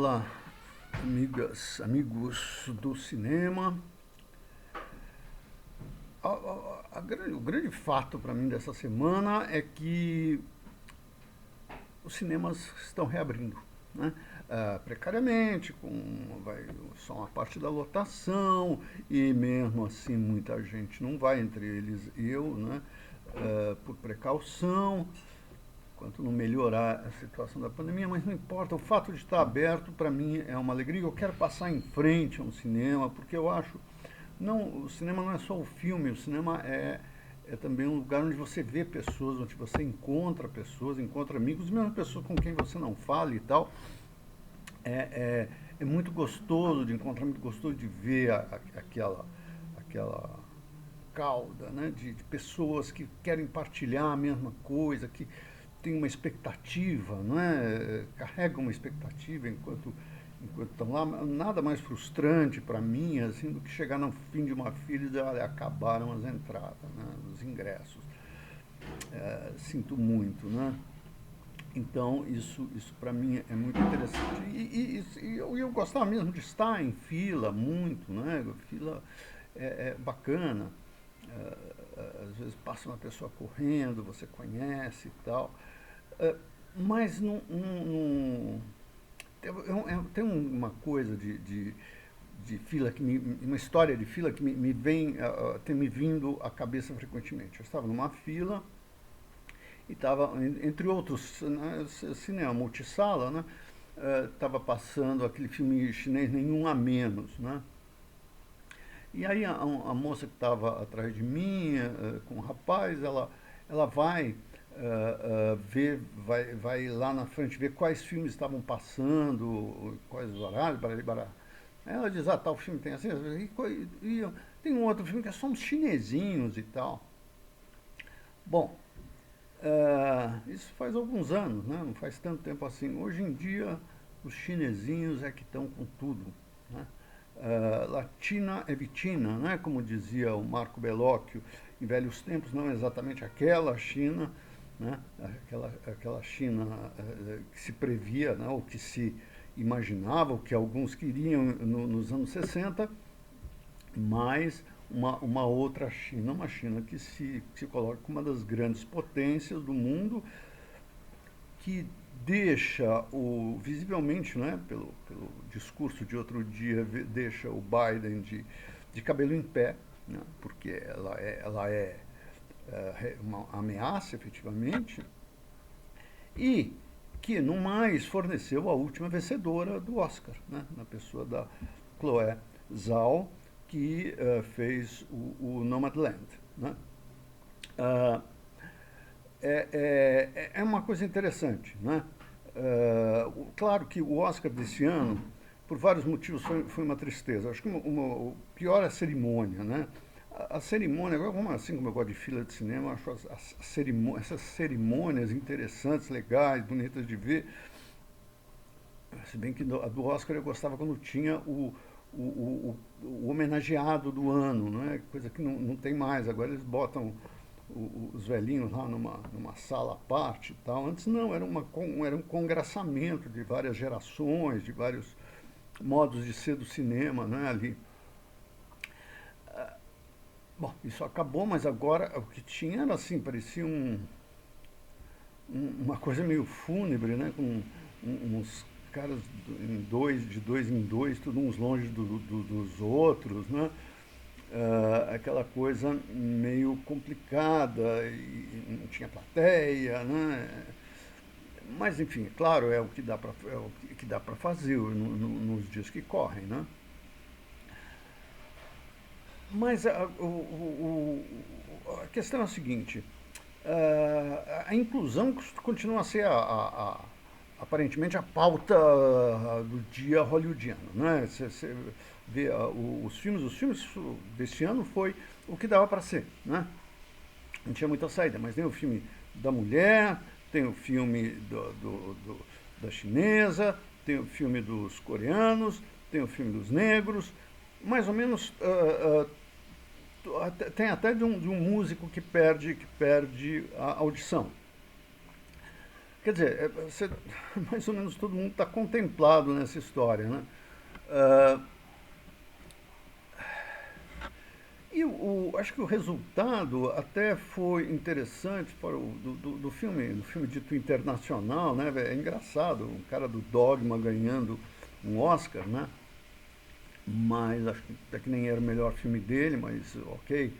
Olá, amigas, amigos do cinema. O grande fato para mim dessa semana é que os cinemas estão reabrindo, né? Precariamente, só uma parte da lotação, e mesmo assim muita gente não vai, entre eles eu, né? Por precaução, enquanto não melhorar a situação da pandemia, mas não importa, o fato de estar aberto para mim é uma alegria. Eu quero passar em frente a um cinema, porque eu acho, não, o cinema não é só o filme, o cinema é também um lugar onde você vê pessoas, onde você encontra pessoas, encontra amigos, mesmo pessoas com quem você não fala e tal. É muito gostoso de encontrar, muito gostoso de ver aquela cauda, né, de pessoas que querem partilhar a mesma coisa, que têm uma expectativa, não é? Carregam uma expectativa enquanto estão lá. Nada mais frustrante para mim assim, do que chegar no fim de uma fila e dizer, olha, acabaram as entradas, né, os ingressos. Sinto muito, né? Então, isso para mim é muito interessante. E eu gostava mesmo de estar em fila muito, né? Fila é bacana. Às vezes passa uma pessoa correndo, você conhece e tal. É, mas tem uma coisa de fila, uma história de fila que me vem, tem me vindo à cabeça frequentemente. Eu estava numa fila e estava, entre outros, né, cinema multisala, né? Estava passando aquele filme chinês Nenhum a Menos, né? E aí a moça que estava atrás de mim, com o rapaz, ela vai ver, vai lá na frente ver quais filmes estavam passando, quais os horários, barari, bará. Aí ela diz, tal filme tem assim, e tem um outro filme que é só uns chinesinhos e tal. Bom, isso faz alguns anos, né? Não faz tanto tempo assim. Hoje em dia, os chinesinhos é que estão com tudo, né? Latina é vitina, né? Como dizia o Marco Bellocchio, em velhos tempos, não exatamente aquela China, né? Aquela China que se previa, né? Ou que se imaginava, o que alguns queriam nos anos 60, mas uma outra China, uma China que se coloca como uma das grandes potências do mundo, que deixa visivelmente, né, pelo discurso de outro dia, deixa o Biden de cabelo em pé, né, porque ela é uma ameaça efetivamente, e que, no mais, forneceu a última vencedora do Oscar, né, na pessoa da Chloé Zhao, que fez o Nomadland. Né? Uh, é uma coisa interessante. Né? Claro que o Oscar desse ano, por vários motivos, foi uma tristeza. Acho que o pior é a cerimônia. Né? A cerimônia, assim como eu gosto de fila de cinema, eu acho essas cerimônias interessantes, legais, bonitas de ver. Se bem que a do Oscar eu gostava quando tinha o homenageado do ano, né? Coisa que não tem mais. Agora eles botam os velhinhos lá numa sala à parte e tal. Antes não, era um congraçamento de várias gerações, de vários modos de ser do cinema, né, ali. Bom, isso acabou, mas agora o que tinha era assim, parecia uma coisa meio fúnebre, né, com uns caras de dois em dois, todos uns longe dos outros, né? Aquela coisa meio complicada e não tinha plateia, né? Mas enfim, claro, é o que dá para fazer nos dias que correm, né? Mas a questão é a seguinte: a inclusão continua a ser aparentemente a pauta do dia hollywoodiano. Né? Você vê os filmes desse ano foi o que dava para ser. Né? Não tinha muita saída, mas tem o filme da mulher, tem o filme da chinesa, tem o filme dos coreanos, tem o filme dos negros, mais ou menos. Tem até de um músico que perde a audição. Quer dizer, mais ou menos todo mundo está contemplado nessa história, né? Ah, acho que o resultado até foi interessante para do filme dito internacional, né? É engraçado, um cara do Dogma ganhando um Oscar, né? Mas acho que até que nem era o melhor filme dele, mas ok.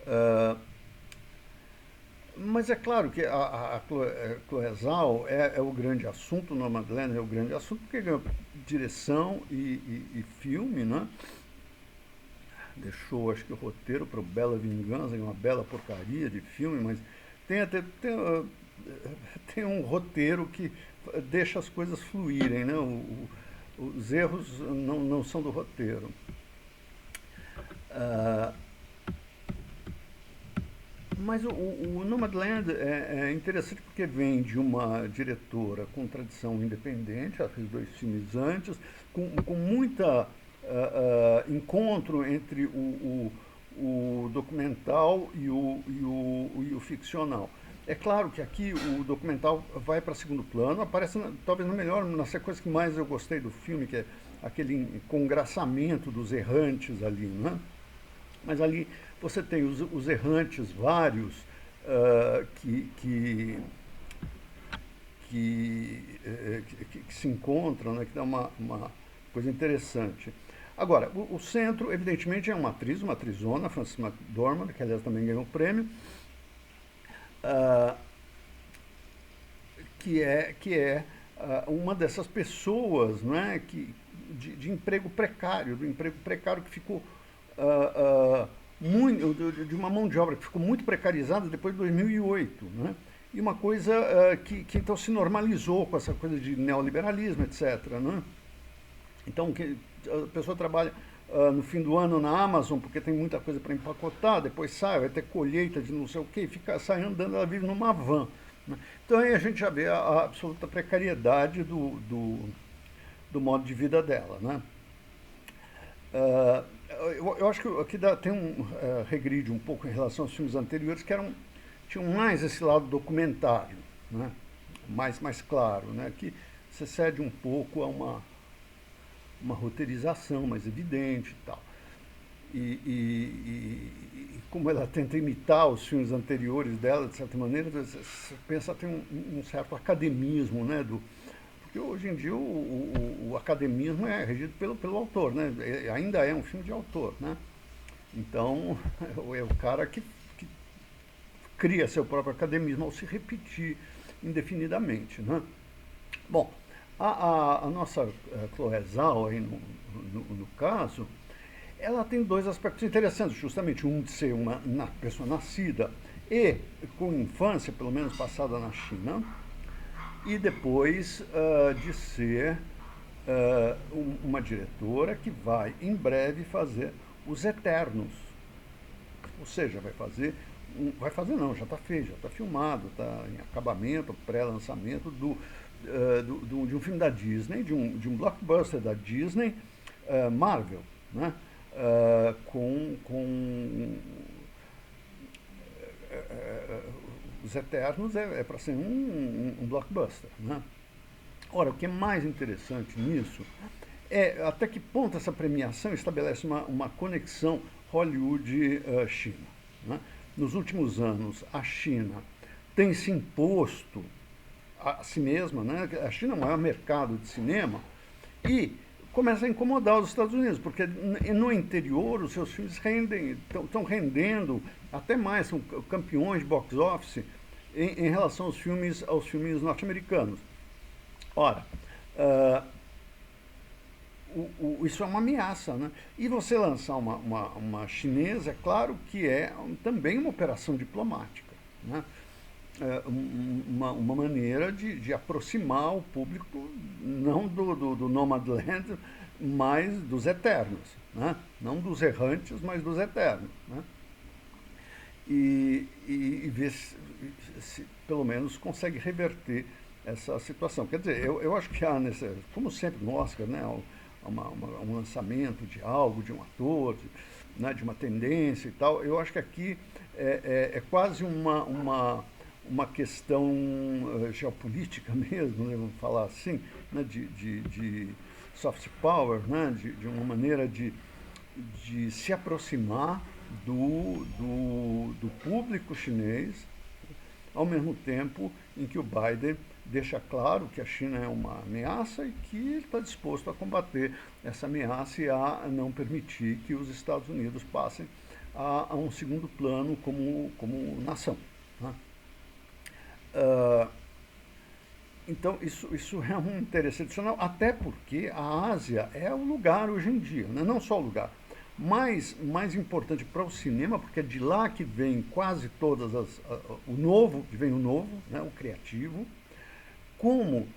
Ah, mas é claro que a Chloé Zhao é o grande assunto, Nomadland é o grande assunto, porque ganhou direção e filme, né? Deixou, acho que o roteiro para o Bela Vingança, é uma bela porcaria de filme, mas tem até tem um roteiro que deixa as coisas fluírem, né? Os erros não são do roteiro. Ah, mas o Nomadland é interessante porque vem de uma diretora com tradição independente, ela fez dois filmes antes, com muita encontro entre o documental e o ficcional. É claro que aqui o documental vai para segundo plano, aparece talvez na sequência que mais eu gostei do filme, que é aquele congraçamento dos errantes ali, né? Mas ali você tem os errantes vários que se encontram, né, que dá uma coisa interessante. Agora, o centro, evidentemente, é uma atrizona, Frances McDormand, que aliás também ganhou o prêmio, uh, que é uma dessas pessoas, né, de emprego precário, do emprego precário que ficou muito, de uma mão de obra que ficou muito precarizada depois de 2008, né? E uma coisa que então se normalizou com essa coisa de neoliberalismo, etc. Né? Então, a pessoa trabalha no fim do ano na Amazon porque tem muita coisa para empacotar, depois sai, vai ter colheita de não sei o quê, fica sai andando, ela vive numa van. Né? Então aí a gente já vê a absoluta precariedade do modo de vida dela. Né? Uh, eu acho que aqui tem regride um pouco em relação aos filmes anteriores, tinham mais esse lado documentário, né? mais claro, né? Que você cede um pouco a uma roteirização mais evidente e tal. E como ela tenta imitar os filmes anteriores dela, de certa maneira, você pensa tem um certo academismo, né? Porque hoje em dia o academismo é regido pelo autor, né? Ainda é um filme de autor, né? Então, é o cara que cria seu próprio academismo ao se repetir indefinidamente, né? Bom, a nossa Chloé Zhao, aí no caso, ela tem dois aspectos interessantes, justamente um de ser uma pessoa nascida e com infância, pelo menos passada na China, e depois de ser uma diretora que vai em breve fazer Os Eternos. Ou seja, vai fazer não, já está feito, já está filmado, está em acabamento, pré-lançamento de um filme da Disney, de um blockbuster da Disney, Marvel, né? Com Os Eternos é para ser um blockbuster, né? Ora, o que é mais interessante nisso é até que ponto essa premiação estabelece uma conexão Hollywood-China. Né? Nos últimos anos, a China tem se imposto a si mesma, né? A China é o maior mercado de cinema e começa a incomodar os Estados Unidos, porque no interior os seus filmes estão rendendo até mais, são campeões de box office em relação aos filmes norte-americanos. Ora, isso é uma ameaça, né? E você lançar uma chinesa, é claro que é também uma operação diplomática, né? Uma maneira de aproximar o público, não do Nomadland, mas dos eternos, né? Não dos errantes, mas dos eternos, né? E ver se pelo menos consegue reverter essa situação. Quer dizer, eu acho que há, como sempre no Oscar, né, um lançamento de algo, de um ator, né, de uma tendência e tal, eu acho que aqui é quase uma questão geopolítica mesmo, né, vamos falar assim, né, de soft power, né, de uma maneira de se aproximar do público chinês, ao mesmo tempo em que o Biden deixa claro que a China é uma ameaça e que está disposto a combater essa ameaça e a não permitir que os Estados Unidos passem a um segundo plano como nação. Né? Então, isso é um interessante, até porque a Ásia é o lugar hoje em dia, né? Não só o lugar, mas mais importante para o cinema, porque é de lá que vem quase todas o novo, que vem o novo, né? O criativo, como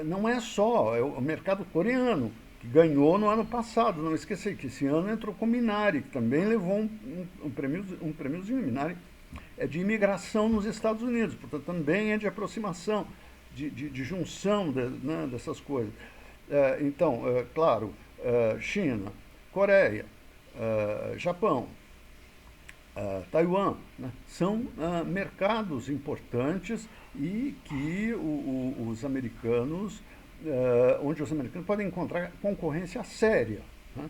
não é só o mercado coreano, que ganhou no ano passado, não esqueça que esse ano entrou com Minari, que também levou um prêmiozinho. Minari é de imigração nos Estados Unidos, portanto também é de aproximação, de junção né, dessas coisas. Então, claro, China, Coreia, Japão, Taiwan, né, são mercados importantes e que os americanos, onde os americanos podem encontrar concorrência séria, né,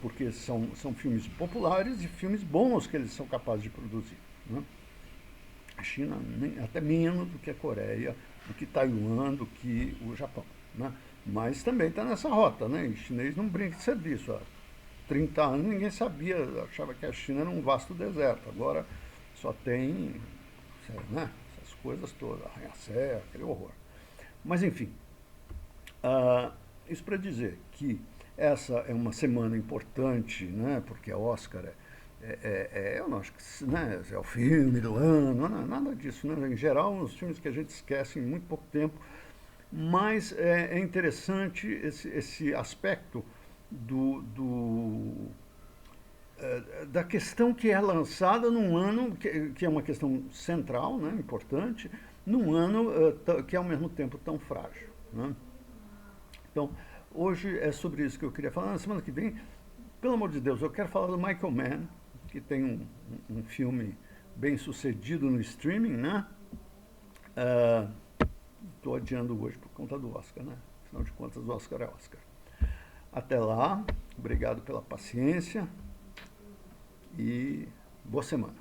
porque são filmes populares e filmes bons que eles são capazes de produzir. Né? A China até menos do que a Coreia, do que Taiwan, do que o Japão. Né? Mas também está nessa rota, né? E chinês não brinca de serviço. Há 30 anos ninguém sabia, achava que a China era um vasto deserto. Agora só tem, né, essas coisas todas, arranha-céu, aquele horror. Mas enfim, isso para dizer que essa é uma semana importante, né, porque a Oscar eu não acho que, né, é o filme do ano, nada disso. Né? Em geral, uns filmes que a gente esquece em muito pouco tempo. Mas é interessante esse aspecto da questão que é lançada num ano, que é uma questão central, né, importante, num ano que é ao mesmo tempo tão frágil. Né? Então, hoje é sobre isso que eu queria falar. Na semana que vem, pelo amor de Deus, eu quero falar do Michael Mann, que tem um filme bem sucedido no streaming, né? Estou adiando hoje por conta do Oscar, né? Afinal de contas, o Oscar é Oscar. Até lá, obrigado pela paciência e boa semana.